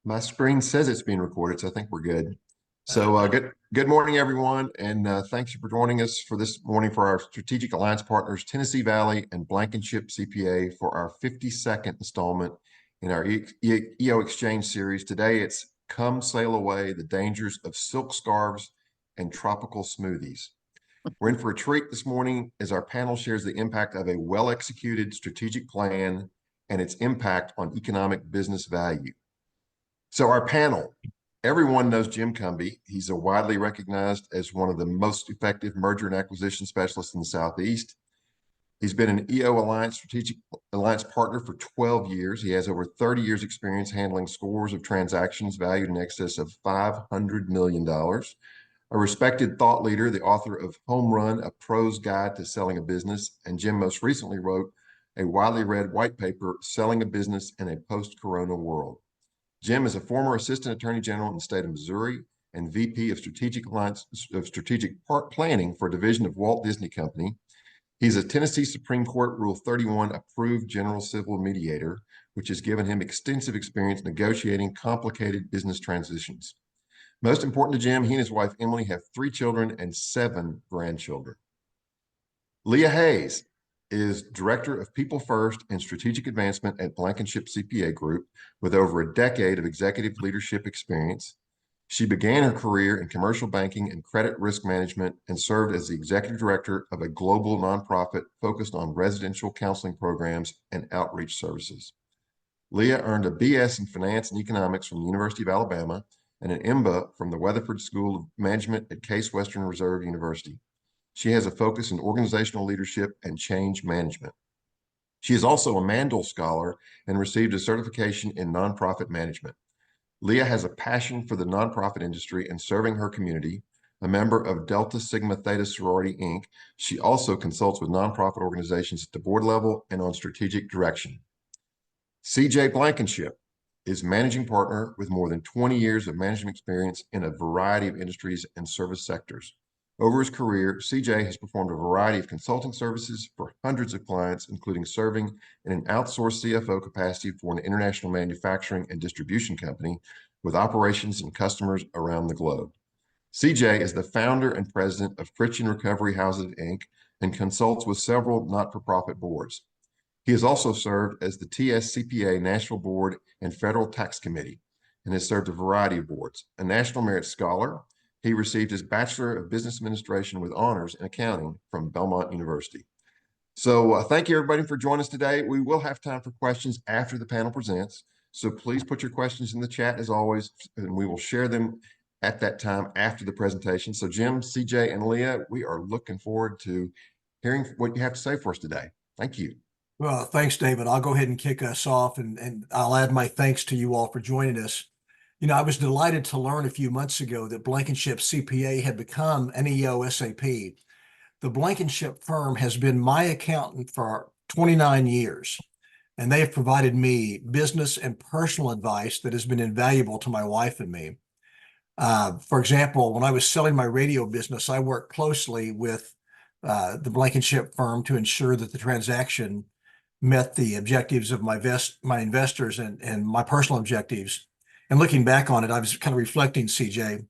My screen says it's being recorded, so I think we're good. So good morning, everyone, and thanks for joining us for this morning for our strategic alliance partners, Tennessee Valley and Blankenship CPA, for our 52nd installment in our EO Exchange series. Today, it's Come Sail Away: The Dangers of Silk Scarves and Tropical Smoothies. We're in for a treat this morning as our panel shares the impact of a well-executed strategic plan and its impact on economic business value. So our panel, everyone knows Jim Cumbie. He's widely recognized as one of the most effective merger and acquisition specialists in the Southeast. He's been an EO Alliance strategic alliance partner for 12 years. He has over 30 years experience handling scores of transactions valued in excess of $500 million. A respected thought leader, the author of Home Run, A Pro's Guide to Selling a Business, and Jim most recently wrote a widely read white paper, Selling a Business in a Post-Corona World. Jim is a former Assistant Attorney General in the state of Missouri and VP of Strategic Park Planning for a division of Walt Disney Company. He's a Tennessee Supreme Court Rule 31 approved general civil mediator, which has given him extensive experience negotiating complicated business transitions. Most important to Jim, he and his wife Emily have 3 children and 7 grandchildren. Leah Hayes is Director of People First and Strategic Advancement at Blankenship CPA Group with over a decade of executive leadership experience. She began her career in commercial banking and credit risk management and served as the executive director of a global nonprofit focused on residential counseling programs and outreach services. Leah earned a BS in finance and economics from the University of Alabama and an MBA from the Weatherford School of Management at Case Western Reserve University. She has a focus in organizational leadership and change management. She is also a Mandel Scholar and received a certification in nonprofit management. Leah has a passion for the nonprofit industry and serving her community. A member of Delta Sigma Theta Sorority, Inc., she also consults with nonprofit organizations at the board level and on strategic direction. CJ Blankenship is managing partner with more than 20 years of management experience in a variety of industries and service sectors. Over his career, CJ has performed a variety of consulting services for hundreds of clients, including serving in an outsourced CFO capacity for an international manufacturing and distribution company with operations and customers around the globe. CJ is the founder and president of Christian Recovery Houses, Inc., and consults with several not-for-profit boards. He has also served as the TSCPA National Board and Federal Tax Committee and has served a variety of boards. A National Merit Scholar, he received his Bachelor of Business Administration with honors in accounting from Belmont University. So thank you, everybody, for joining us today. We will have time for questions after the panel presents. So please put your questions in the chat as always, and we will share them at that time after the presentation. So Jim, CJ, and Leah, we are looking forward to hearing what you have to say for us today. Thank you. Well, thanks, David. I'll go ahead and kick us off, and I'll add my thanks to you all for joining us. You know, I was delighted to learn a few months ago that Blankenship CPA had become an EO SAP. The Blankenship firm has been my accountant for 29 years, and they have provided me business and personal advice that has been invaluable to my wife and me. For example, when I was selling my radio business, I worked closely with the Blankenship firm to ensure that the transaction met the objectives of my investors and my personal objectives. And looking back on it, I was kind of reflecting, CJ.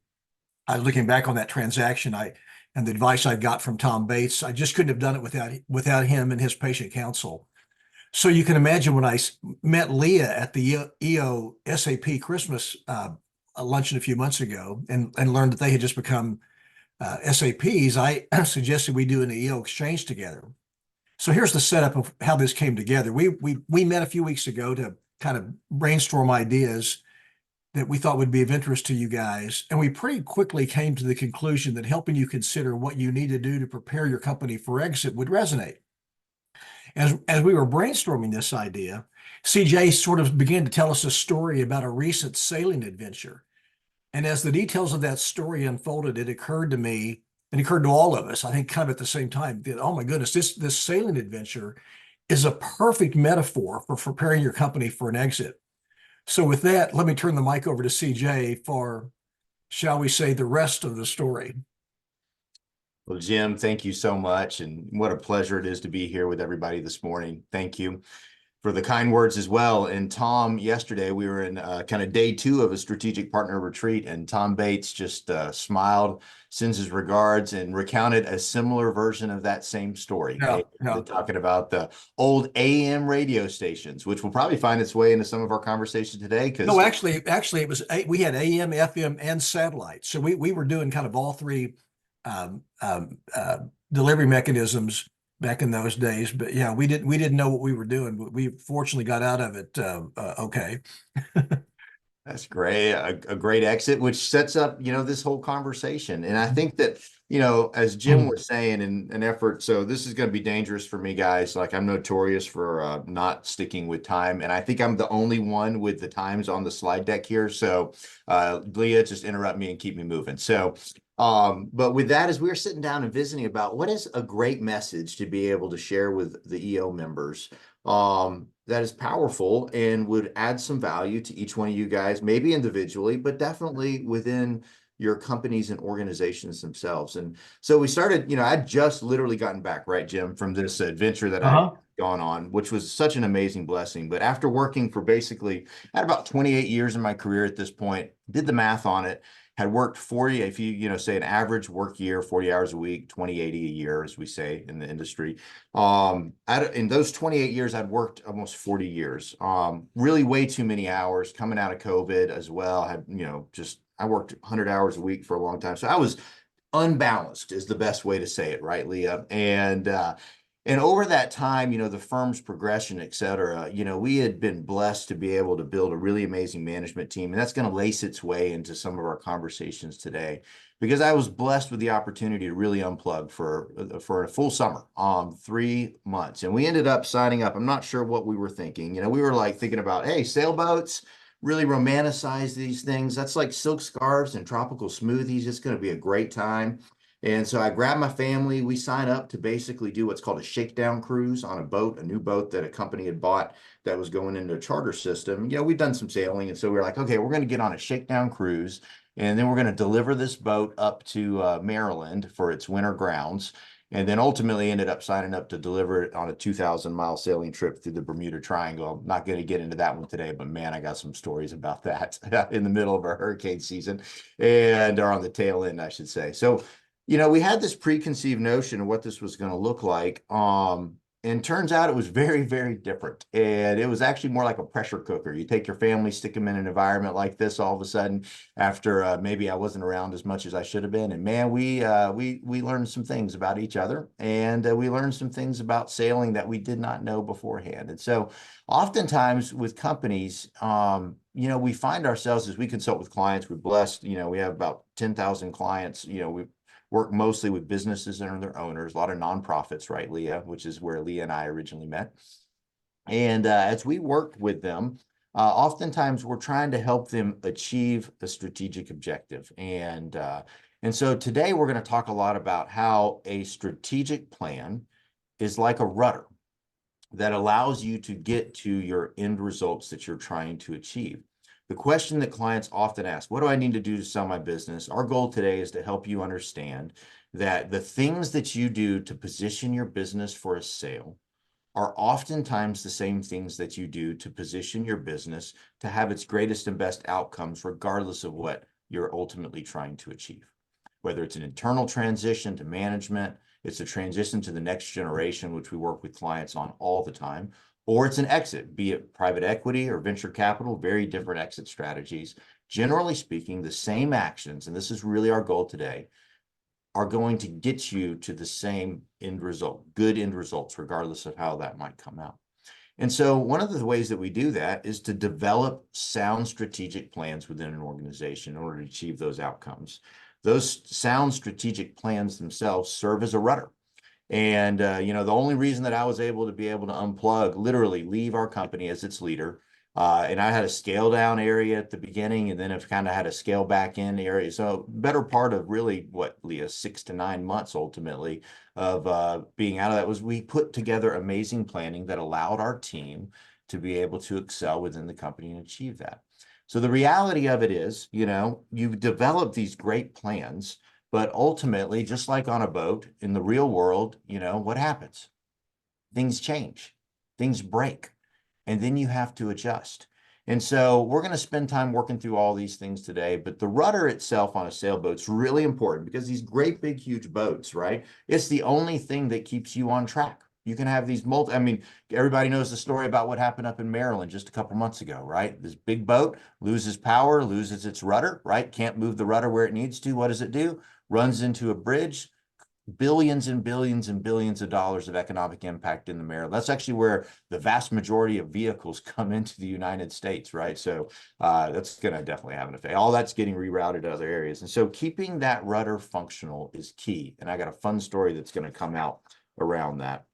I was looking back on that transaction and the advice I got from Tom Bates. I just couldn't have done it without him and his patient counsel. So you can imagine when I met Leah at the EO SAP Christmas luncheon a few months ago and learned that they had just become SAPs, I suggested we do an EO exchange together. So here's the setup of how this came together. We met a few weeks ago to kind of brainstorm ideas that we thought would be of interest to you guys. And we pretty quickly came to the conclusion that helping you consider what you need to do to prepare your company for exit would resonate. As we were brainstorming this idea, CJ sort of began to tell us a story about a recent sailing adventure. And as the details of that story unfolded, it occurred to me, and occurred to all of us, I think kind of at the same time, that, oh my goodness, this sailing adventure is a perfect metaphor for preparing your company for an exit. So with that, let me turn the mic over to CJ for, shall we say, the rest of the story. Well, Jim, thank you so much. And what a pleasure it is to be here with everybody this morning. Thank you. for the kind words as well. And Tom, yesterday we were in kind of day 2 of a strategic partner retreat, and Tom Bates just smiled, sends his regards, and recounted a similar version of that same story. Yeah, Talking about the old AM radio stations, which will probably find its way into some of our conversation today. No, actually, it was we had AM, FM, and satellite. So we were doing kind of all three um, um, uh, delivery mechanisms back in those days. But yeah, we didn't know what we were doing, but we fortunately got out of it okay. That's great. A great exit, which sets up, this whole conversation. And I think that, as Jim was saying, in an effort, so this is going to be dangerous for me, guys. Like, I'm notorious for not sticking with time. And I think I'm the only one with the times on the slide deck here. So Leah, just interrupt me and keep me moving. So, but with that, as we were sitting down and visiting about what is a great message to be able to share with the EO members, that is powerful and would add some value to each one of you guys, maybe individually, but definitely within your companies and organizations themselves. And so we started, I'd just literally gotten back, right, Jim, from this adventure that I'd gone on, which was such an amazing blessing. But after working for basically, I had about 28 years in my career at this point, did the math on it, had worked 40, if you say an average work year, 40 hours a week, 20/80 a year, as we say in the industry. In those 28 years, I'd worked almost 40 years. Really way too many hours coming out of COVID as well. I worked 100 hours a week for a long time. So I was unbalanced is the best way to say it, right, Leah? And over that time, the firm's progression, et cetera, we had been blessed to be able to build a really amazing management team. And that's going to lace its way into some of our conversations today, because I was blessed with the opportunity to really unplug for a full summer, 3 months. And we ended up signing up. I'm not sure what we were thinking. We were like thinking about, hey, sailboats, really romanticize these things. That's like silk scarves and tropical smoothies. It's going to be a great time. And so I grabbed my family. We signed up to basically do what's called a shakedown cruise on a boat, a new boat that a company had bought that was going into a charter system. We'd done some sailing. And so we were like, okay, we're going to get on a shakedown cruise. And then we're going to deliver this boat up to Maryland for its winter grounds. And then ultimately ended up signing up to deliver it on a 2,000-mile sailing trip through the Bermuda Triangle. I'm not going to get into that one today, but man, I got some stories about that in the middle of our hurricane season, or on the tail end, I should say. So, we had this preconceived notion of what this was going to look like. And turns out it was very, very different. And it was actually more like a pressure cooker. You take your family, stick them in an environment like this all of a sudden after maybe I wasn't around as much as I should have been. And man, we learned some things about each other, and we learned some things about sailing that we did not know beforehand. And so oftentimes with companies, we find ourselves, as we consult with clients, we're blessed, we have about 10,000 clients, we work mostly with businesses and their owners, a lot of nonprofits, right, Leah, which is where Leah and I originally met. And as we work with them, oftentimes we're trying to help them achieve a strategic objective. And so today we're going to talk a lot about how a strategic plan is like a rudder that allows you to get to your end results that you're trying to achieve. The question that clients often ask, what do I need to do to sell my business? Our goal today is to help you understand that the things that you do to position your business for a sale are oftentimes the same things that you do to position your business to have its greatest and best outcomes, regardless of what you're ultimately trying to achieve. Whether it's an internal transition to management, it's a transition to the next generation, which we work with clients on all the time, or it's an exit, be it private equity or venture capital, very different exit strategies. Generally speaking, the same actions, and this is really our goal today, are going to get you to the same end result, good end results, regardless of how that might come out. And so one of the ways that we do that is to develop sound strategic plans within an organization in order to achieve those outcomes. Those sound strategic plans themselves serve as a rudder. And, the only reason that I was able to unplug, literally leave our company as its leader, and I had a scale down area at the beginning, and then I've kind of had a scale back in area. So better part of really what, Leah, 6 to 9 months ultimately of being out of that was we put together amazing planning that allowed our team to be able to excel within the company and achieve that. So the reality of it is, you develop these great plans, but ultimately, just like on a boat in the real world, what happens? Things change, things break. and then you have to adjust. And so we're going to spend time working through all these things today, but the rudder itself on a sailboat is really important because these great big huge boats, right? It's the only thing that keeps you on track. You can have these I mean, everybody knows the story about what happened up in Maryland just a couple months ago, right? This big boat loses power, loses its rudder, right? Can't move the rudder where it needs to. What does it do? Runs into a bridge, billions and billions and billions of dollars of economic impact in the Maryland. That's actually where the vast majority of vehicles come into the United States, right? So that's going to definitely have an effect. All that's getting rerouted to other areas. And so keeping that rudder functional is key. And I got a fun story that's going to come out around that.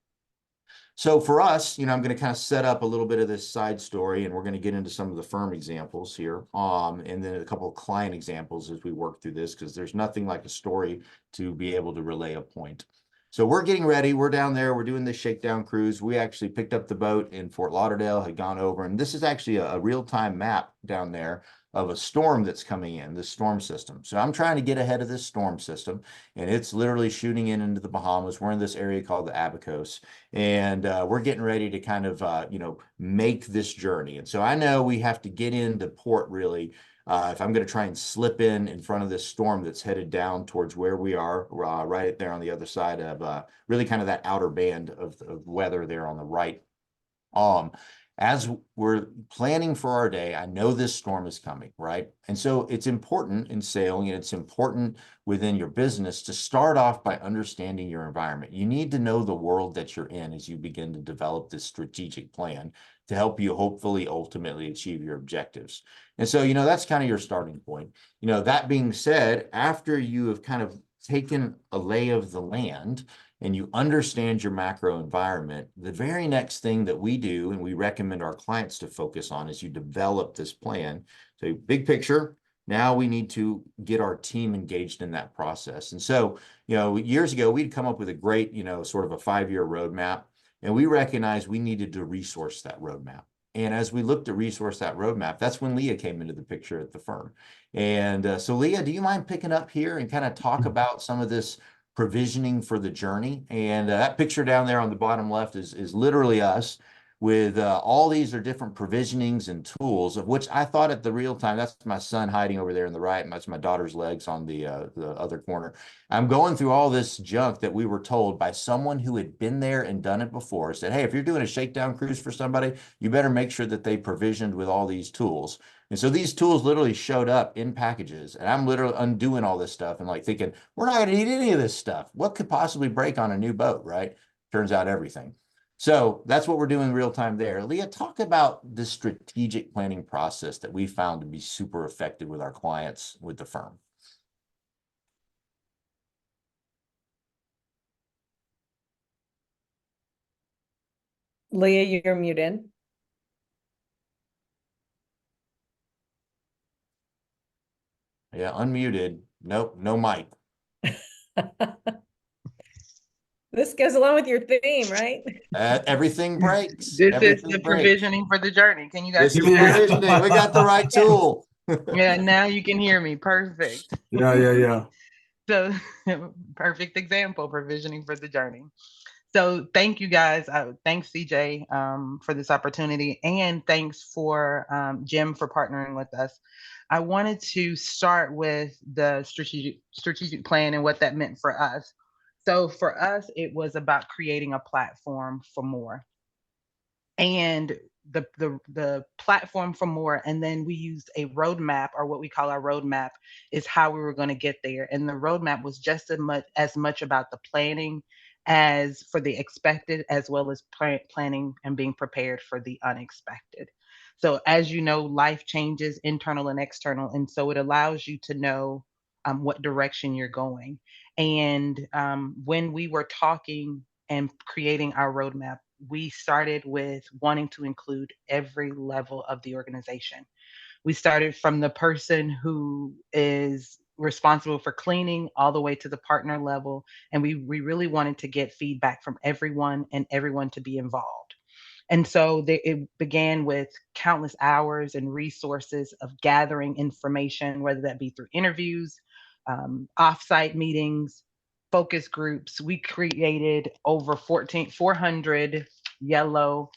So for us, I'm going to kind of set up a little bit of this side story, and we're going to get into some of the firm examples here, and then a couple of client examples as we work through this, because there's nothing like a story to be able to relay a point. So we're getting ready. We're down there. We're doing this shakedown cruise. We actually picked up the boat in Fort Lauderdale, had gone over, and this is actually a real-time map down there of a storm that's coming in, the storm system. So I'm trying to get ahead of this storm system, and it's literally shooting into the Bahamas. We're in this area called the Abacos, and we're getting ready to kind of, make this journey. And so I know we have to get into port really if I'm going to try and slip in front of this storm that's headed down towards where we are, right there on the other side of really kind of that outer band of weather there on the right. As we're planning for our day, I know this storm is coming, right? And so it's important in sailing, and it's important within your business to start off by understanding your environment. You need to know the world that you're in as you begin to develop this strategic plan to help you hopefully ultimately achieve your objectives. And so, that's kind of your starting point. That being said, after you have kind of taken a lay of the land and you understand your macro environment, the very next thing that we do and we recommend our clients to focus on is you develop this plan. So big picture, now we need to get our team engaged in that process. And so, years ago, we'd come up with a great, sort of a 5-year roadmap, and we recognized we needed to resource that roadmap. And as we looked to resource that roadmap, that's when Leah came into the picture at the firm. And so Leah, do you mind picking up here and kind of talk about some of this provisioning for the journey? And that picture down there on the bottom left is literally us with all these are different provisionings and tools, of which I thought at the real time, that's my son hiding over there in the right, and that's my daughter's legs on the other corner. I'm going through all this junk that we were told by someone who had been there and done it before, said, hey, if you're doing a shakedown cruise for somebody, you better make sure that they provisioned with all these tools. And so these tools literally showed up in packages, and I'm literally undoing all this stuff and like thinking, we're not going to need any of this stuff. What could possibly break on a new boat, right? Turns out everything. So that's what we're doing real time there. Leah, talk about the strategic planning process that we found to be super effective with our clients with the firm. Leah, you're muted. Yeah, unmuted. Nope, no mic. This goes along with your theme, right? Everything breaks. This Everything is the breaks. provisioning for the journey. Can you guys This hear is me? now? provisioning. We got the right tool. Yeah, now you can hear me. Perfect. Yeah. So, perfect example, provisioning for the journey. So, thank you guys. Thanks, CJ, for this opportunity, and thanks for Jim for partnering with us. I wanted to start with the strategic plan and what that meant for us. So, for us, it was about creating a platform for more. And the platform for more, and then we used a roadmap, or what we call our roadmap is how we were going to get there. And the roadmap was just as much about the planning as for the expected, as well as planning and being prepared for the unexpected. So as you know, life changes, internal and external, and so it allows you to know what direction you're going. And when we were talking and creating our roadmap, we started with wanting to include every level of the organization. We started from the person who is responsible for cleaning all the way to the partner level. And we really wanted to get feedback from everyone and everyone to be involved. And so it began with countless hours and resources of gathering information, whether that be through interviews, offsite meetings, focus groups. We created over 400 yellow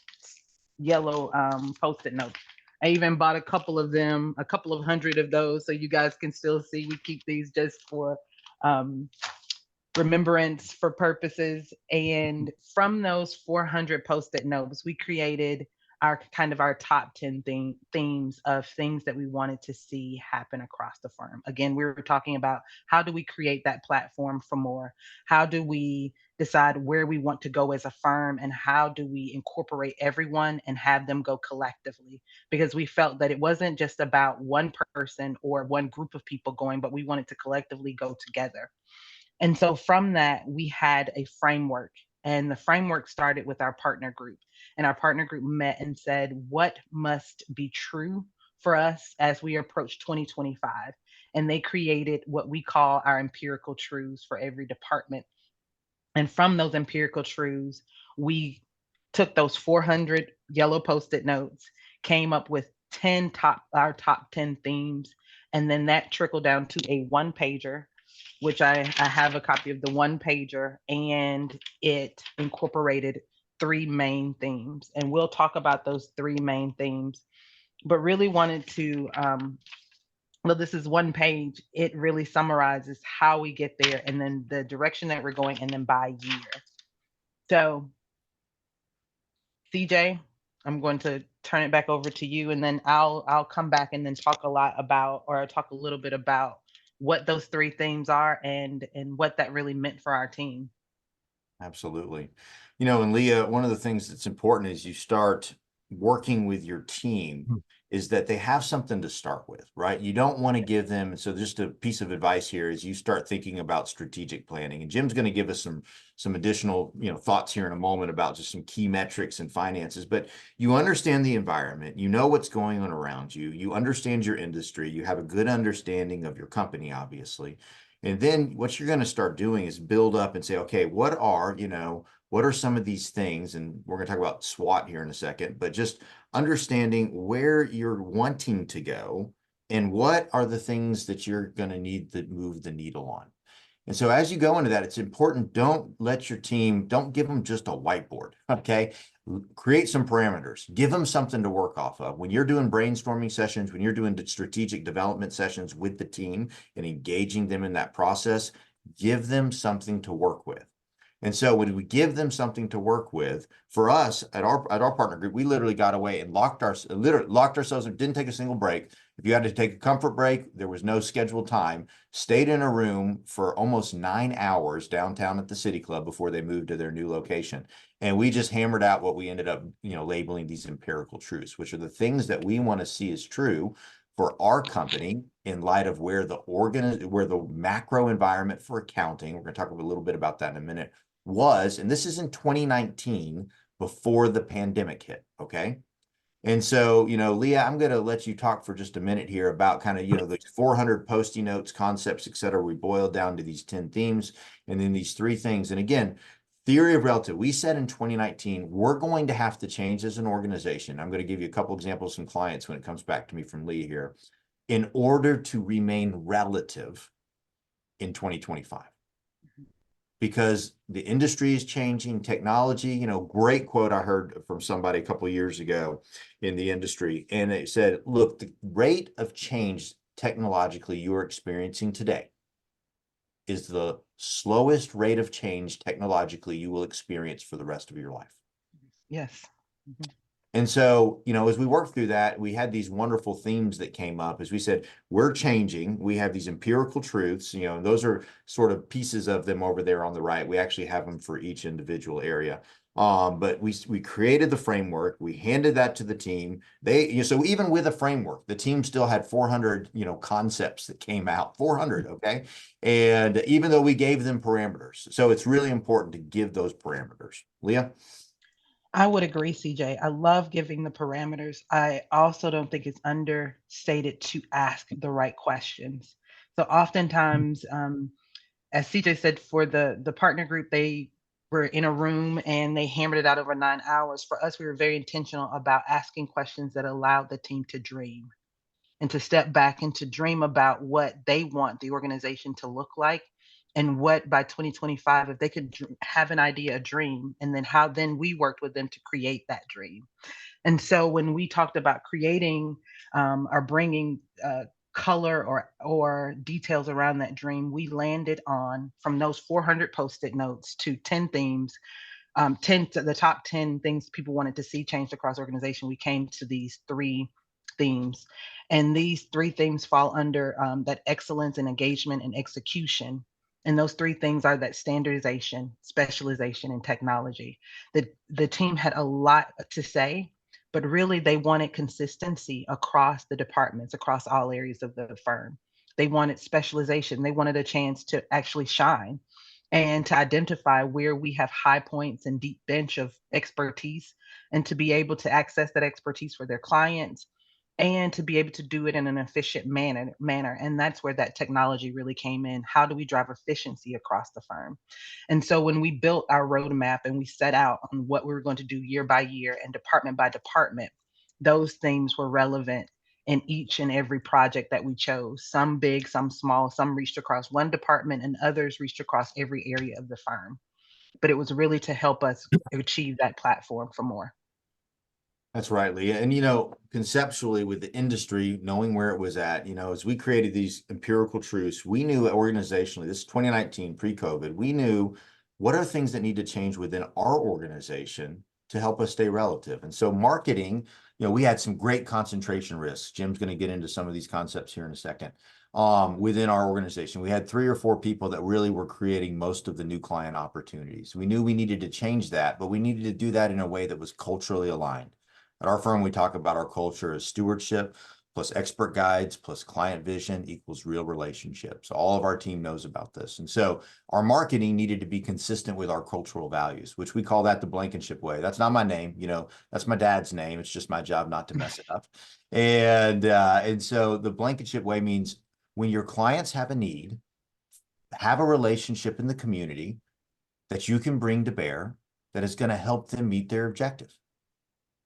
yellow post-it notes. I even bought a couple of them, a couple of hundred of those, so you guys can still see. We keep these just for um, remembrance for purposes. And from those 400 post-it notes, we created our top 10 themes of things that we wanted to see happen across the firm. Again, we were talking about how do we create that platform for more? How do we decide where we want to go as a firm, and how do we incorporate everyone and have them go collectively? Because we felt that it wasn't just about one person or one group of people going, but we wanted to collectively go together. And so from that, we had a framework, and the framework started with our partner group. And our partner group met and said, what must be true for us as we approach 2025? And they created what we call our empirical truths for every department. And from those empirical truths, we took those 400 yellow post-it notes, came up with our top 10 themes, and then that trickled down to a one pager, which I have a copy of the one pager, and it incorporated three main themes. And we'll talk about those three main themes, but really wanted to, well, this is one page. It really summarizes how we get there and then the direction that we're going, and then by year. So, CJ, I'm going to turn it back over to you, and then I'll come back and then talk a little bit about what those three themes are and what that really meant for our team. Absolutely. You know, and Leah, one of the things that's important is you start working with your team is that they have something to start with, right? You don't want to give them, so just a piece of advice here is you start thinking about strategic planning. And Jim's going to give us some additional, thoughts here in a moment about just some key metrics and finances, but you understand the environment, you know what's going on around you, you understand your industry, you have a good understanding of your company, obviously. And then what you're going to start doing is build up and say, okay, what are some of these things? And we're going to talk about SWOT here in a second, but just understanding where you're wanting to go and what are the things that you're going to need to move the needle on. And so as you go into that, it's important, don't give them just a whiteboard, okay? Create some parameters, give them something to work off of. When you're doing brainstorming sessions, when you're doing strategic development sessions with the team and engaging them in that process, give them something to work with. And so when we give them something to work with, for us at our partner group, we literally got away and locked ourselves and didn't take a single break. If you had to take a comfort break, there was no scheduled time, stayed in a room for almost 9 hours downtown at the City Club before they moved to their new location. And we just hammered out what we ended up, labeling these empirical truths, which are the things that we want to see as true for our company in light of where the macro environment for accounting, we're going to talk a little bit about that in a minute, was, and this is in 2019 before the pandemic hit, okay? And so, Leah, I'm going to let you talk for just a minute here about kind of, the 400 Post-it notes, concepts, et cetera. We boiled down to these 10 themes and then these three things. And again, theory of relative, we said in 2019, we're going to have to change as an organization. I'm going to give you a couple examples from clients when it comes back to me from Leah here, in order to remain relative in 2025. Because the industry is changing, technology, great quote I heard from somebody a couple of years ago in the industry. And it said, look, the rate of change technologically you're experiencing today is the slowest rate of change technologically you will experience for the rest of your life. Yes. Mm-hmm. And so, as we worked through that, we had these wonderful themes that came up. As we said, we're changing. We have these empirical truths, and those are sort of pieces of them over there on the right. We actually have them for each individual area. But we created the framework. We handed that to the team. So even with a framework, the team still had 400, concepts that came out, 400, okay? And even though we gave them parameters. So it's really important to give those parameters. Leah? I would agree, CJ. I love giving the parameters. I also don't think it's understated to ask the right questions. So oftentimes, as CJ said, for the partner group, they were in a room and they hammered it out over 9 hours. For us, we were very intentional about asking questions that allowed the team to dream and to step back and to dream about what they want the organization to look like, and what by 2025, if they could have an idea, a dream, and then how then we worked with them to create that dream. And so when we talked about creating or bringing color or details around that dream, we landed on from those 400 post-it notes to 10 themes, 10 the top 10 things people wanted to see changed across organization. We came to these 3 themes, and these 3 themes fall under that excellence and engagement and execution. And those 3 things are that standardization, specialization, and technology. The team had a lot to say, but really they wanted consistency across the departments, across all areas of the firm. They wanted specialization. They wanted a chance to actually shine and to identify where we have high points and deep bench of expertise, and to be able to access that expertise for their clients, and to be able to do it in an efficient manner. And that's where that technology really came in. How do we drive efficiency across the firm? And so when we built our roadmap and we set out on what we were going to do year by year and department by department, those themes were relevant in each and every project that we chose. Some big, some small, some reached across one department and others reached across every area of the firm. But it was really to help us achieve that platform for more. That's right, Leah. And, conceptually with the industry, knowing where it was at, as we created these empirical truths, we knew organizationally, this is 2019 pre-COVID, we knew what are things that need to change within our organization to help us stay relative. And so marketing, we had some great concentration risks. Jim's going to get into some of these concepts here in a second. Within our organization, we had 3 or 4 people that really were creating most of the new client opportunities. We knew we needed to change that, but we needed to do that in a way that was culturally aligned. At our firm, we talk about our culture as stewardship plus expert guides plus client vision equals real relationships. All of our team knows about this. And so our marketing needed to be consistent with our cultural values, which we call that the Blankenship way. That's not my name, that's my dad's name. It's just my job not to mess it up. And so the Blankenship way means when your clients have a need, have a relationship in the community that you can bring to bear that is going to help them meet their objective.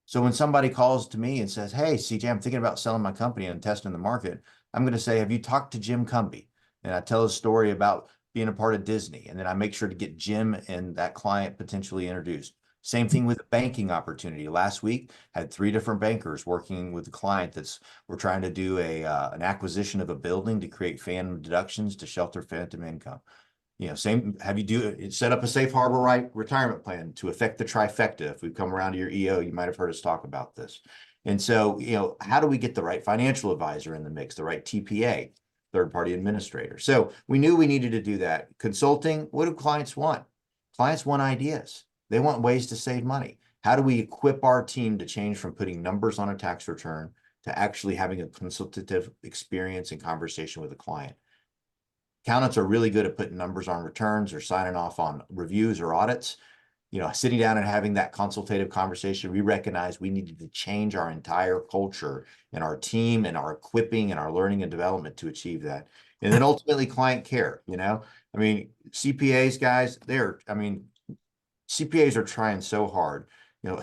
So when somebody calls to me and says, hey, CJ, I'm thinking about selling my company and testing the market, I'm going to say, have you talked to Jim Cumbie? And I tell a story about being a part of Disney. And then I make sure to get Jim and that client potentially introduced. Same thing with a banking opportunity. Last week, had 3 different bankers working with the client we're trying to do an acquisition of a building to create phantom deductions to shelter phantom income. Set up a safe harbor retirement plan to affect the trifecta. If we've come around to your EO, you might have heard us talk about this. And so, how do we get the right financial advisor in the mix, the right TPA, third-party administrator? So we knew we needed to do that. Consulting, what do clients want? Clients want ideas. They want ways to save money. How do we equip our team to change from putting numbers on a tax return to actually having a consultative experience and conversation with a client? Accountants are really good at putting numbers on returns or signing off on reviews or audits. Sitting down and having that consultative conversation, we recognized we needed to change our entire culture and our team and our equipping and our learning and development to achieve that. And then ultimately client care, CPAs, guys, CPAs are trying so hard. Over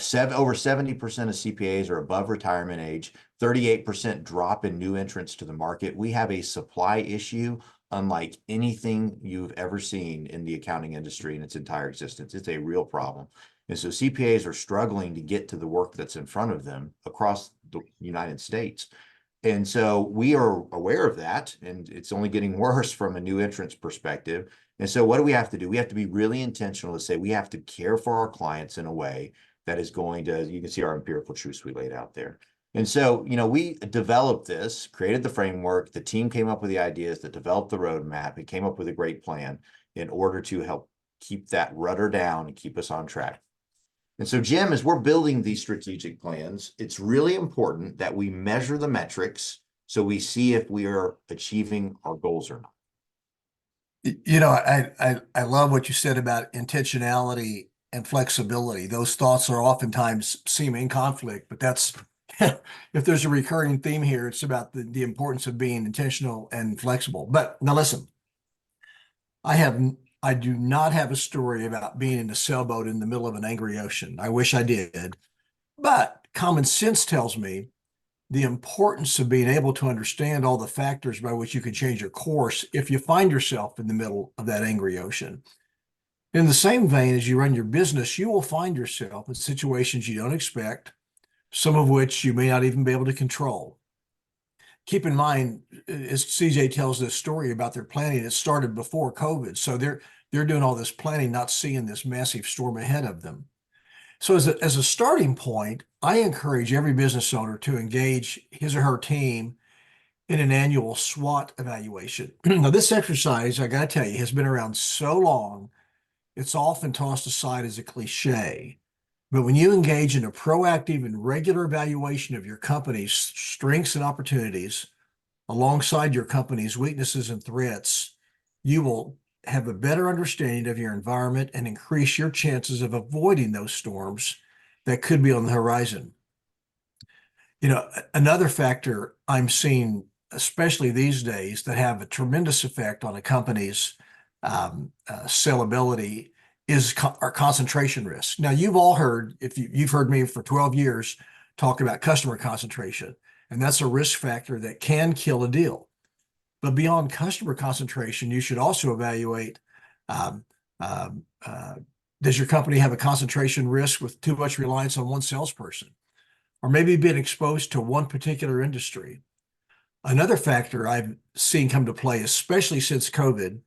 70% of CPAs are above retirement age, 38% drop in new entrants to the market. We have a supply issue unlike anything you've ever seen in the accounting industry in its entire existence. It's a real problem. And so CPAs are struggling to get to the work that's in front of them across the United States. And so we are aware of that, and it's only getting worse from a new entrant's perspective. And so what do we have to do? We have to be really intentional to say we have to care for our clients in a way that is going to, you can see our empirical truths we laid out there. And so, we developed this, created the framework, the team came up with the ideas that developed the roadmap and came up with a great plan in order to help keep that rudder down and keep us on track. And so, Jim, as we're building these strategic plans, it's really important that we measure the metrics so we see if we are achieving our goals or not. I love what you said about intentionality and flexibility. Those thoughts are oftentimes seem in conflict, but that's if there's a recurring theme here, it's about the importance of being intentional and flexible. But now listen, I do not have a story about being in a sailboat in the middle of an angry ocean. I wish I did, but common sense tells me the importance of being able to understand all the factors by which you can change your course if you find yourself in the middle of that angry ocean. In the same vein, as you run your business, you will find yourself in situations you don't expect, some of which you may not even be able to control. Keep in mind, as CJ tells this story about their planning, it started before COVID. So they're doing all this planning, not seeing this massive storm ahead of them. So as a starting point, I encourage every business owner to engage his or her team in an annual SWOT evaluation. Now, this exercise, I got to tell you, has been around so long, it's often tossed aside as a cliche. But when you engage in a proactive and regular evaluation of your company's strengths and opportunities alongside your company's weaknesses and threats, you will have a better understanding of your environment and increase your chances of avoiding those storms that could be on the horizon. You know, another factor I'm seeing, especially these days, that have a tremendous effect on a company's sellability is our concentration risk. Now, you've all heard, if you've heard me for 12 years talk about customer concentration, and that's a risk factor that can kill a deal. But beyond customer concentration, you should also evaluate, um, um, does your company have a concentration risk with too much reliance on one salesperson? Or maybe being exposed to one particular industry. Another factor I've seen come to play, especially since COVID,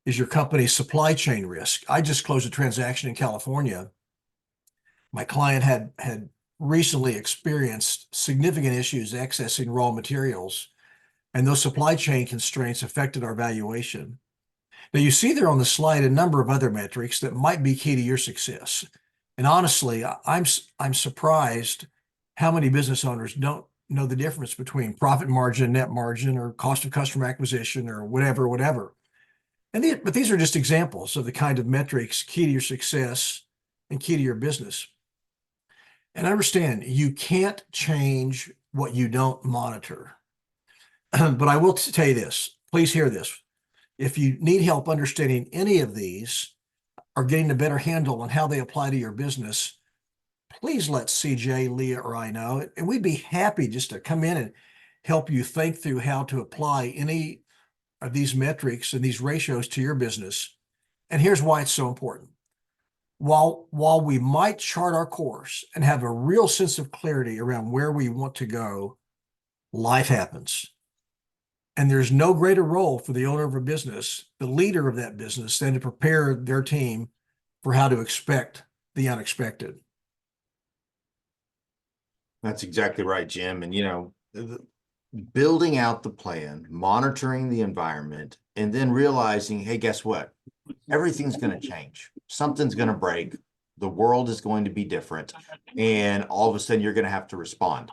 is your company's supply chain risk. I just closed a transaction in California. My client had recently experienced significant issues accessing raw materials, and those supply chain constraints affected our valuation. Now, you see there on the slide a number of other metrics that might be key to your success. And honestly, I'm surprised how many business owners don't know the difference between profit margin, net margin, or cost of customer acquisition, or whatever. But these are just examples of the kind of metrics key to your success and key to your business. And understand, you can't change what you don't monitor. But I will tell you this, please hear this. If you need help understanding any of these or getting a better handle on how they apply to your business, please let CJ, Leah, or I know. And we'd be happy just to come in and help you think through how to apply any of these metrics and these ratios to your business. And here's why it's so important. While we might chart our course and have a real sense of clarity around where we want to go, life happens. And there's no greater role for the owner of a business, the leader of that business, than to prepare their team for how to expect the unexpected. That's exactly right, Jim. And, building out the plan, monitoring the environment, and then realizing, hey, guess what? Everything's going to change. Something's going to break. The world is going to be different. And all of a sudden, you're going to have to respond.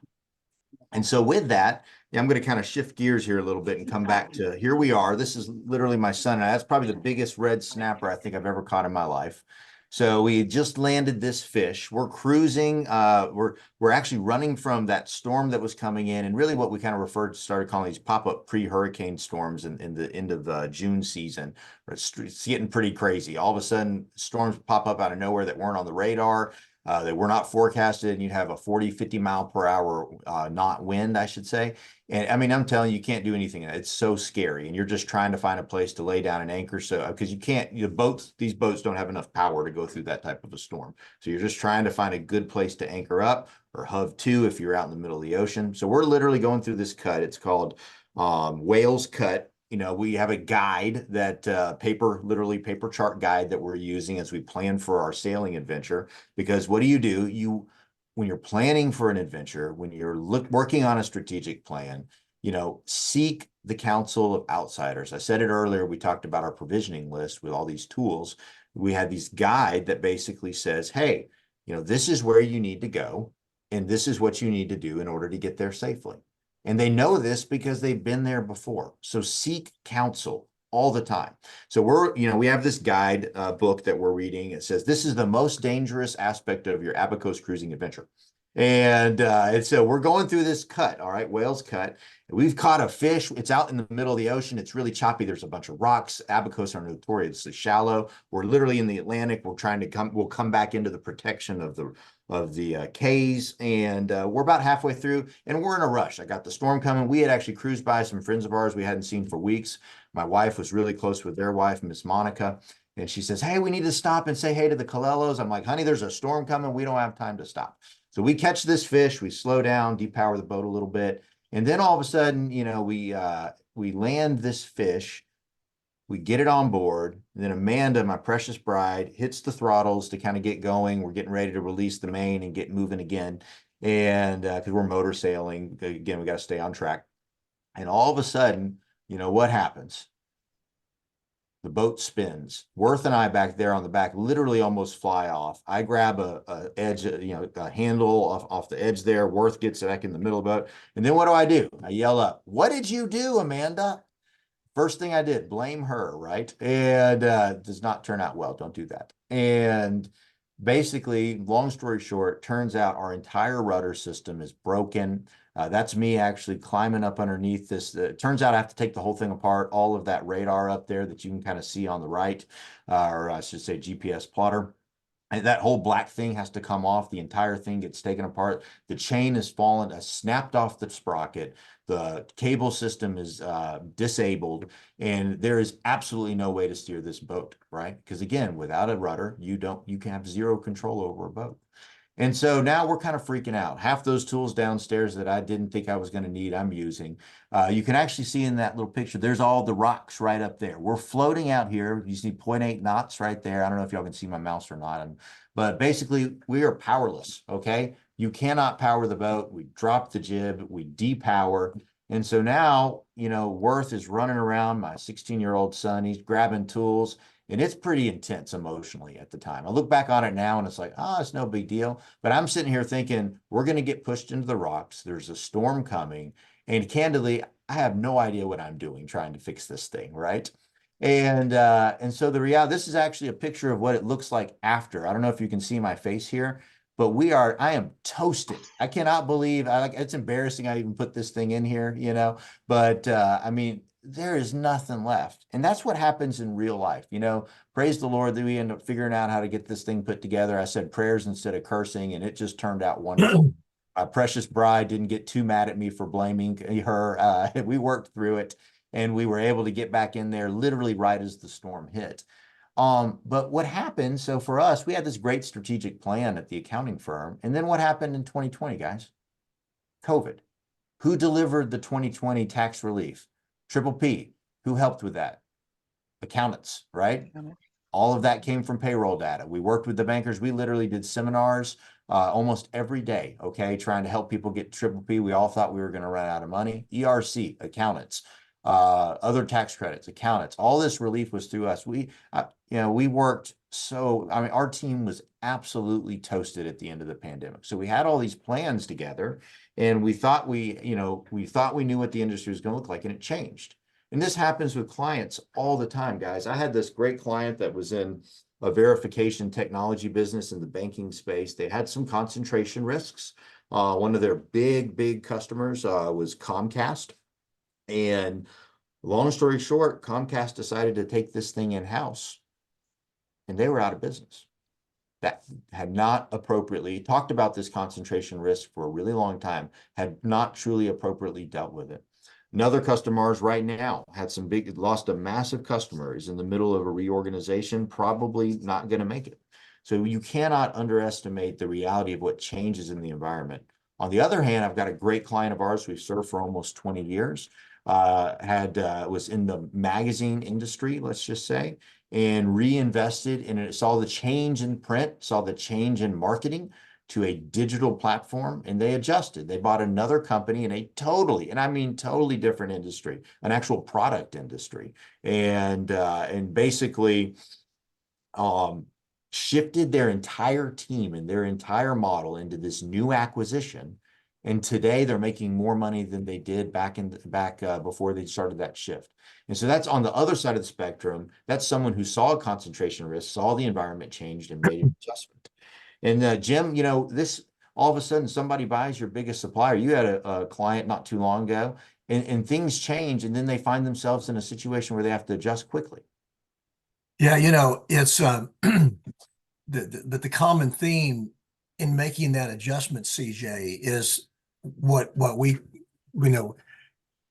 And so with that, I'm going to kind of shift gears here a little bit and come back to here we are. This is literally my son. And that's probably the biggest red snapper I think I've ever caught in my life. So we just landed this fish. We're cruising. We're actually running from that storm that was coming in, and really what we kind of started calling these pop-up pre-hurricane storms in the end of the June season. It's getting pretty crazy. All of a sudden, storms pop up out of nowhere that weren't on the radar. That were not forecasted, and you'd have a 40, 50 mile per hour knot wind, I should say. And I mean, I'm telling you, you can't do anything. It's so scary. And you're just trying to find a place to lay down and anchor. So, because you can't, these boats don't have enough power to go through that type of a storm. So you're just trying to find a good place to anchor up, or hove to if you're out in the middle of the ocean. So we're literally going through this cut. It's called Whales Cut. We have a guide that literally paper chart guide that we're using as we plan for our sailing adventure. Because what do? When you're planning for an adventure, when you're working on a strategic plan, seek the counsel of outsiders. I said it earlier, we talked about our provisioning list with all these tools. We had this guide that basically says, hey, this is where you need to go, and this is what you need to do in order to get there safely. And they know this because they've been there before. So seek counsel all the time. So we have this guide book that we're reading. It says, this is the most dangerous aspect of your Abacos cruising adventure. And so we're going through this cut, all right, Whales Cut. We've caught a fish. It's out in the middle of the ocean. It's really choppy. There's a bunch of rocks. Abacos are notoriously shallow. We're literally in the Atlantic. We're trying to we'll come back into the protection of the Cays, and we're about halfway through, and we're in a rush. I got the storm coming. We had actually cruised by some friends of ours we hadn't seen for weeks. My wife was really close with their wife, Miss Monica, and she says, "Hey, we need to stop and say hey to the Colelos." I'm like, "Honey, there's a storm coming. We don't have time to stop." So we catch this fish, we slow down, depower the boat a little bit, and then all of a sudden, you know, we land this fish, we get it on board, and then Amanda, my precious bride, hits the throttles to kind of get going. We're getting ready to release the main and get moving again, and because we're motor sailing, again, we got to stay on track. And all of a sudden, you know what happens? The boat spins. Worth and I back there on the back literally almost fly off. I grab a edge, you know, a handle off the edge there. Worth gets back in the middle of the boat. And then what do? I yell up, "What did you do, Amanda?" First thing I did, blame her, right? And does not turn out well. Don't do that. And basically, long story short, turns out our entire rudder system is broken. That's me actually climbing up underneath this. It turns out I have to take the whole thing apart, all of that radar up there that you can kind of see on the right, or I should say GPS plotter. And that whole black thing has to come off. The entire thing gets taken apart. The chain has fallen, has snapped off the sprocket. The cable system is disabled, and there is absolutely no way to steer this boat, right? Because again, without a rudder, you can have zero control over a boat. And so now we're kind of freaking out. Half those tools downstairs that I didn't think I was going to need, I'm using. You can actually see in that little picture, there's all the rocks right up there. We're floating out here. You see 0.8 knots right there. I don't know if y'all can see my mouse or not. But basically, we are powerless, okay? You cannot power the boat. We drop the jib. We depower. And so now, you know, Worth is running around, my 16-year-old son. He's grabbing tools. And it's pretty intense emotionally at the time. I look back on it now and it's like, oh, it's no big deal. But I'm sitting here thinking, we're going to get pushed into the rocks. There's a storm coming. And candidly, I have no idea what I'm doing trying to fix this thing, right? And so the reality, this is actually a picture of what it looks like after. I don't know if you can see my face here, but I am toasted. I cannot believe, it's embarrassing I even put this thing in here, you know, but I mean, there is nothing left. And that's what happens in real life. You know, praise the Lord that we end up figuring out how to get this thing put together. I said prayers instead of cursing, and it just turned out wonderful. My precious bride didn't get too mad at me for blaming her. We worked through it, and we were able to get back in there literally right as the storm hit. But what happened, so for us, we had this great strategic plan at the accounting firm. And then what happened in 2020, guys? COVID. Who delivered the 2020 tax relief? Triple P. Who helped with that? Accountants, right? All of that came from payroll data. We worked with the bankers. We literally did seminars almost every day, okay, trying to help people get Triple P. We all thought we were going to run out of money. ERC, accountants, other tax credits, accountants. All this relief was through us. We worked so, I mean, our team was absolutely toasted at the end of the pandemic. So we had all these plans together, and we thought we knew what the industry was going to look like, and it changed. And this happens with clients all the time, guys. I had this great client that was in a verification technology business in the banking space. They had some concentration risks. One of their big customers was Comcast. And long story short, Comcast decided to take this thing in-house, and they were out of business. That had not appropriately talked about this concentration risk for a really long time, had not truly appropriately dealt with it. Another customer's right now lost a massive customer, is in the middle of a reorganization, probably not going to make it. So you cannot underestimate the reality of what changes in the environment. On the other hand, I've got a great client of ours we've served for almost 20 years, was in the magazine industry, let's just say, and reinvested in it, saw the change in print, saw the change in marketing to a digital platform, and they adjusted. They bought another company in a totally, and I mean totally different industry, an actual product industry, and basically shifted their entire team and their entire model into this new acquisition. And today they're making more money than they did back before they started that shift. And so that's on the other side of the spectrum. That's someone who saw a concentration risk, saw the environment changed, and made an adjustment. And Jim, all of a sudden somebody buys your biggest supplier. You had a client not too long ago, and things change, and then they find themselves in a situation where they have to adjust quickly. Yeah, it's but the common theme in making that adjustment, CJ, is what we know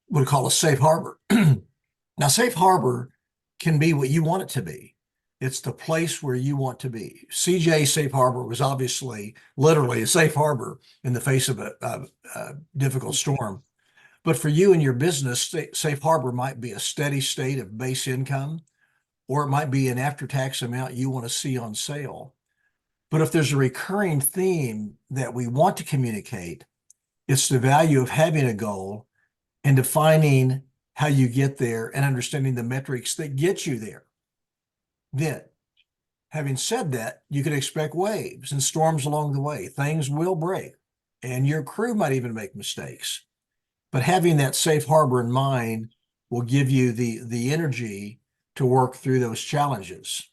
would call a safe harbor. Now, safe harbor can be what you want it to be. It's the place where you want to be. CJ safe harbor was obviously literally a safe harbor in the face of a difficult storm. But for you and your business, safe harbor might be a steady state of base income, or it might be an after-tax amount you want to see on sale. But if there's a recurring theme that we want to communicate, it's the value of having a goal and defining how you get there and understanding the metrics that get you there. Then, having said that, you can expect waves and storms along the way. Things will break, and your crew might even make mistakes. But having that safe harbor in mind will give you the energy to work through those challenges.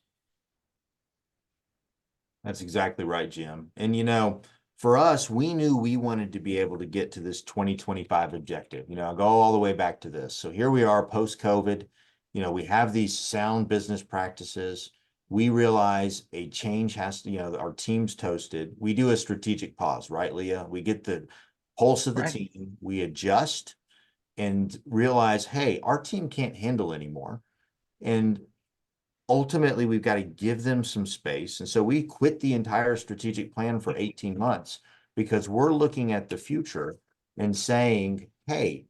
That's exactly right, Jim. And for us, we knew we wanted to be able to get to this 2025 objective. I'll go all the way back to this. So here we are post-COVID. We have these sound business practices. We realize a change has to, our team's toasted. We do a strategic pause, right, Leah? We get the pulse of the team. We adjust and realize, hey, our team can't handle anymore. And ultimately, we've got to give them some space. And so we quit the entire strategic plan for 18 months because we're looking at the future and saying, hey,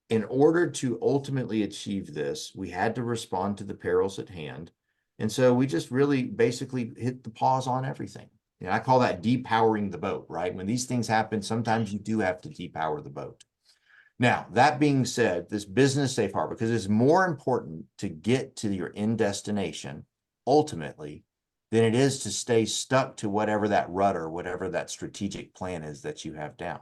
in order to ultimately achieve this, we had to respond to the perils at hand. And so we just really basically hit the pause on everything. I call that depowering the boat, right? When these things happen, sometimes you do have to depower the boat. Now, that being said, this business safe harbor, because it's more important to get to your end destination ultimately than it is to stay stuck to whatever that rudder, whatever that strategic plan is that you have down.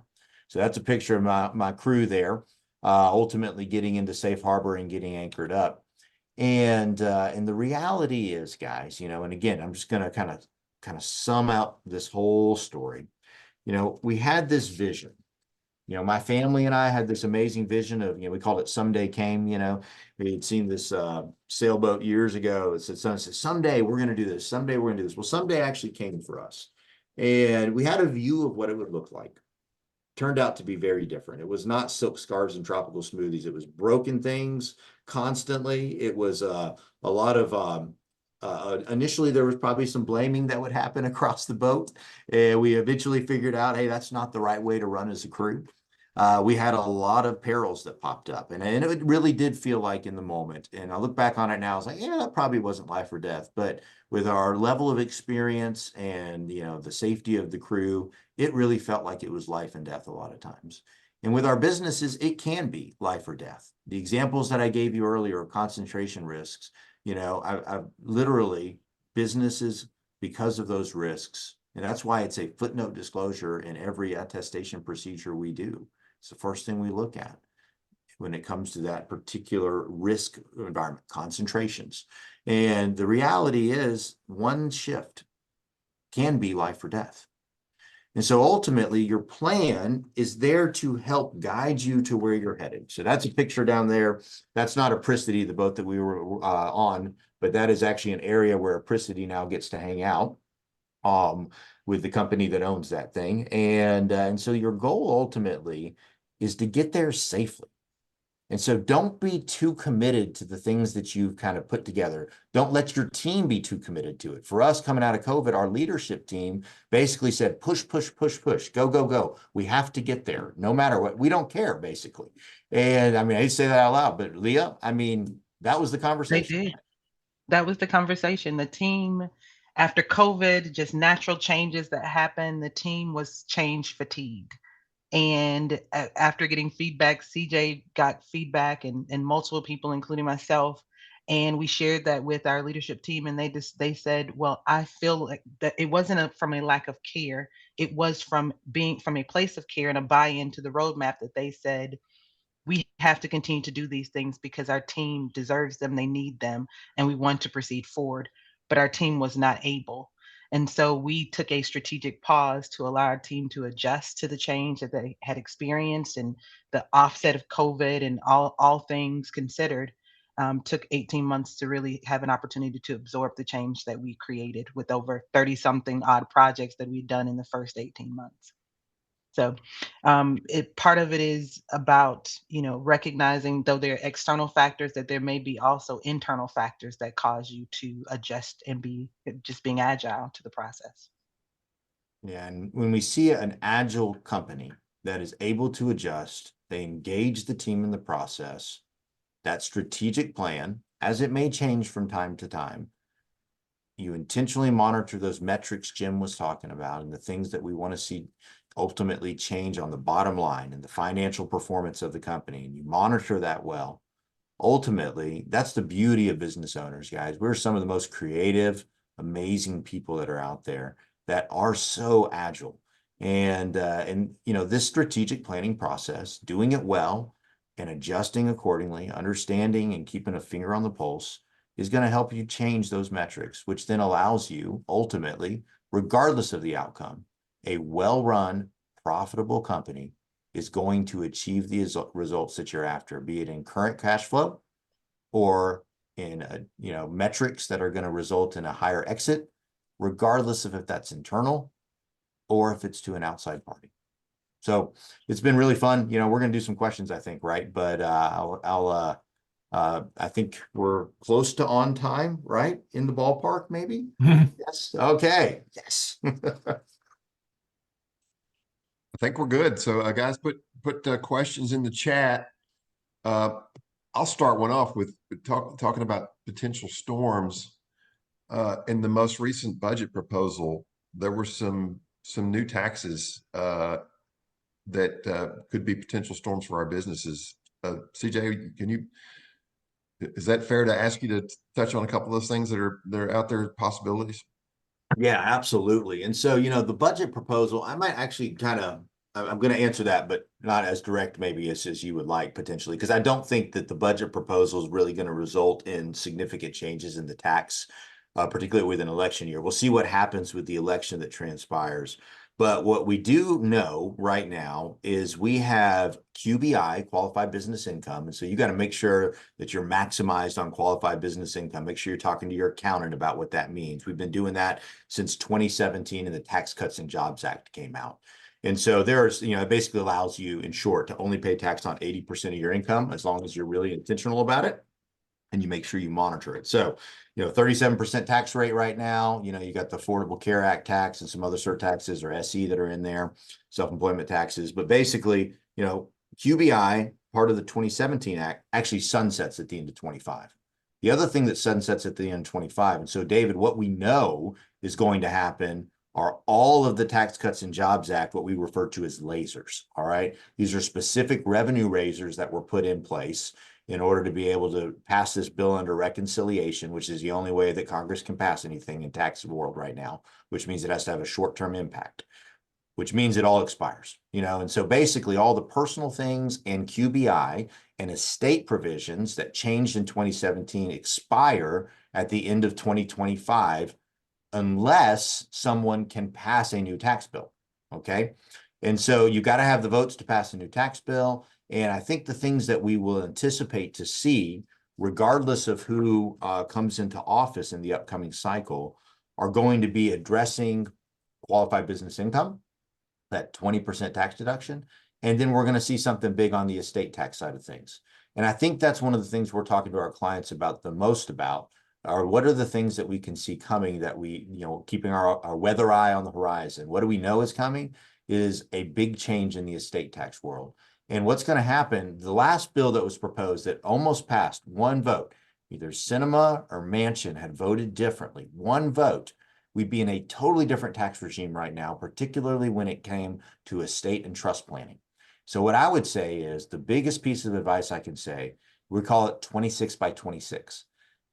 So that's a picture of my crew there, ultimately getting into safe harbor and getting anchored up. And the reality is, guys, and again, I'm just going to kind of sum out this whole story. We had this vision. My family and I had this amazing vision of, we called it Someday Came. We had seen this sailboat years ago. It said, someday we're going to do this. Someday we're going to do this. Well, someday actually came for us. And we had a view of what it would look like. Turned out to be very different. It was not silk scarves and tropical smoothies. It was broken things constantly. It was a lot of initially, there was probably some blaming that would happen across the boat. And we eventually figured out, hey, that's not the right way to run as a crew. We had a lot of perils that popped up, and it really did feel like in the moment. And I look back on it now, I was like, yeah, that probably wasn't life or death. But with our level of experience and the safety of the crew, it really felt like it was life and death a lot of times. And with our businesses, it can be life or death. The examples that I gave you earlier of concentration risks, I've literally businesses, because of those risks, and that's why it's a footnote disclosure in every attestation procedure we do. It's the first thing we look at when it comes to that particular risk environment, concentrations. And the reality is one shift can be life or death. And so ultimately, your plan is there to help guide you to where you're headed. So that's a picture down there. That's not Apricity, the boat that we were on, but that is actually an area where Apricity now gets to hang out with the company that owns that thing. And so your goal ultimately is to get there safely. And so don't be too committed to the things that you've kind of put together. Don't let your team be too committed to it. For us coming out of COVID, our leadership team basically said, push, push, push, push, go, go, go. We have to get there no matter what. We don't care, basically. And I mean, I hate to say that out loud, but Leah, I mean, that was the conversation. They did. That was the conversation. The team, after COVID, just natural changes that happened, the team was change fatigued. And after getting feedback, CJ got feedback and multiple people, including myself. And we shared that with our leadership team. And they said, well, I feel like that it wasn't from a lack of care. It was from a place of care and a buy-in to the roadmap that they said, we have to continue to do these things because our team deserves them, they need them, and we want to proceed forward. But our team was not able. And so we took a strategic pause to allow our team to adjust to the change that they had experienced, and the offset of COVID and all things considered. Took 18 months to really have an opportunity to absorb the change that we created with over 30 something odd projects that we've done in the first 18 months. So part of it is about, recognizing, though there are external factors, that there may be also internal factors that cause you to adjust and be just being agile to the process. Yeah, and when we see an agile company that is able to adjust, they engage the team in the process, that strategic plan, as it may change from time to time, you intentionally monitor those metrics Jim was talking about and the things that we want to see ultimately change on the bottom line and the financial performance of the company, and you monitor that well. Ultimately, that's the beauty of business owners, guys. We're some of the most creative, amazing people that are out there that are so agile. And this strategic planning process, doing it well and adjusting accordingly, understanding and keeping a finger on the pulse, is going to help you change those metrics, which then allows you ultimately, regardless of the outcome, a well-run, profitable company is going to achieve the results that you're after, be it in current cash flow or in metrics that are going to result in a higher exit, regardless of if that's internal or if it's to an outside party. So it's been really fun. We're going to do some questions, I think, right? But I think we're close to on time, right? In the ballpark, maybe? Yes. Okay. Yes. I think we're good. So guys, put questions in the chat. I'll start one off with talking about potential storms. In the most recent budget proposal, there were some new taxes that could be potential storms for our businesses. CJ, is that fair to ask you to touch on a couple of those things that are out there, possibilities? Yeah, absolutely. And so, the budget proposal, I might actually I'm going to answer that, but not as direct maybe as you would like potentially, because I don't think that the budget proposal is really going to result in significant changes in the tax, particularly with an election year. We'll see what happens with the election that transpires. But what we do know right now is we have QBI, qualified business income. And so you got to make sure that you're maximized on qualified business income. Make sure you're talking to your accountant about what that means. We've been doing that since 2017, and the Tax Cuts and Jobs Act came out. And so it basically allows you, in short, to only pay tax on 80% of your income as long as you're really intentional about it and you make sure you monitor it. So, 37% tax rate right now. You got the Affordable Care Act tax and some other surtaxes or SE that are in there, self-employment taxes. But basically, QBI, part of the 2017 Act, actually sunsets at the end of 25. The other thing that sunsets at the end of 25, and so David, what we know is going to happen are all of the Tax Cuts and Jobs Act, what we refer to as lasers, all right? These are specific revenue raisers that were put in place in order to be able to pass this bill under reconciliation, which is the only way that Congress can pass anything in tax world right now, which means it has to have a short-term impact, which means it all expires, And so basically all the personal things and QBI and estate provisions that changed in 2017 expire at the end of 2025, unless someone can pass a new tax bill, okay? And so you got to have the votes to pass a new tax bill. And I think the things that we will anticipate to see, regardless of who comes into office in the upcoming cycle, are going to be addressing qualified business income, that 20% tax deduction. And then we're going to see something big on the estate tax side of things. And I think that's one of the things we're talking to our clients about the most about, or what are the things that we can see coming that we, keeping our weather eye on the horizon. What do we know is coming is a big change in the estate tax world. And what's going to happen, the last bill that was proposed that almost passed, one vote, either Sinema or Manchin had voted differently, one vote, we'd be in a totally different tax regime right now, particularly when it came to estate and trust planning. So what I would say is the biggest piece of advice I can say, we call it 26 by 26.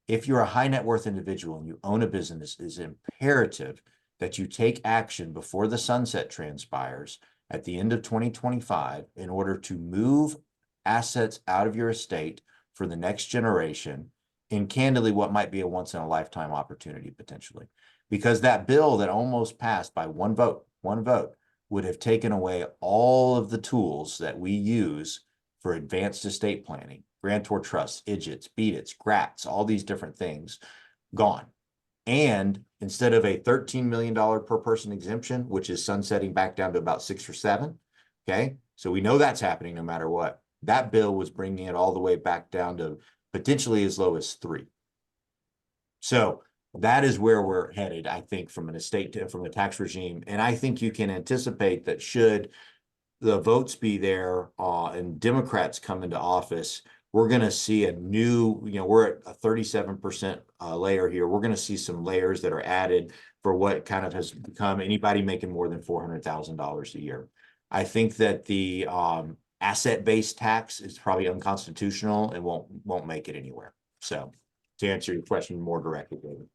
If you're a high net worth individual and you own a business, it is imperative that you take action before the sunset transpires at the end of 2025 in order to move assets out of your estate for the next generation, and candidly, what might be a once in a lifetime opportunity potentially. because that bill that almost passed by one vote would have taken away all of the tools that we use for advanced estate planning, grantor trusts, IDGITs, BEDITs, GRATs, all these different things gone. And instead of a $13 million per person exemption, which is sunsetting back down to about 6 or 7, okay? So we know that's happening no matter what. That bill was bringing it all the way back down to potentially as low as 3. So that is where we're headed, I think, from an estate, from a tax regime. And I think you can anticipate that should the votes be there and Democrats come into office, we're going to see a new, we're at a 37% layer here. We're going to see some layers that are added for what kind of has become anybody making more than $400,000 a year. I think that the asset-based tax is probably unconstitutional and won't make it anywhere. So to answer your question more directly, David.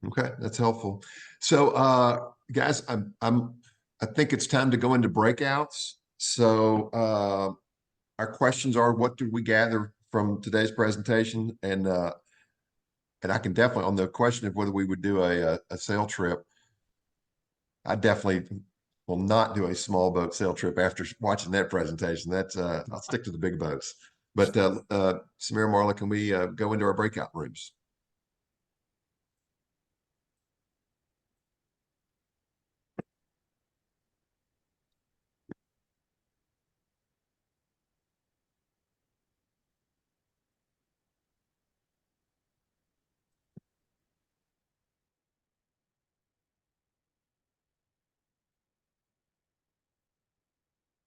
Okay, that's helpful. So guys, I think it's time to go into breakouts. So our questions are, what did we gather from today's presentation? And I can definitely, on the question of whether we would do a sail trip, I definitely will not do a small boat sail trip after watching that presentation. That's I'll stick to the big boats. But Samira, Marla, can we go into our breakout rooms?